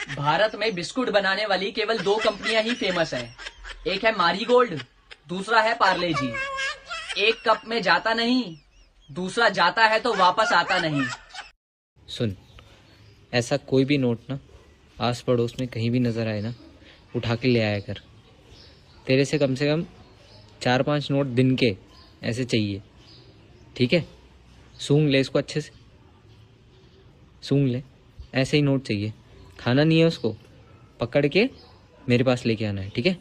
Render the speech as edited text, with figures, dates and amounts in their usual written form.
भारत में बिस्कुट बनाने वाली केवल दो कंपनियां ही फेमस हैं। एक है मारीगोल्ड, दूसरा है पार्ले जी। एक कप में जाता नहीं, दूसरा जाता है तो वापस आता नहीं। सुन, ऐसा कोई भी नोट ना आस पड़ोस में कहीं भी नजर आए ना, उठा के ले आया कर। तेरे से कम 4-5 नोट दिन के ऐसे चाहिए, ठीक है? सूंघ ले इसको अच्छे से, सूंघ ले। ऐसे ही नोट चाहिए, खाना नहीं है उसको, पकड़ के मेरे पास लेके आना है, ठीक है?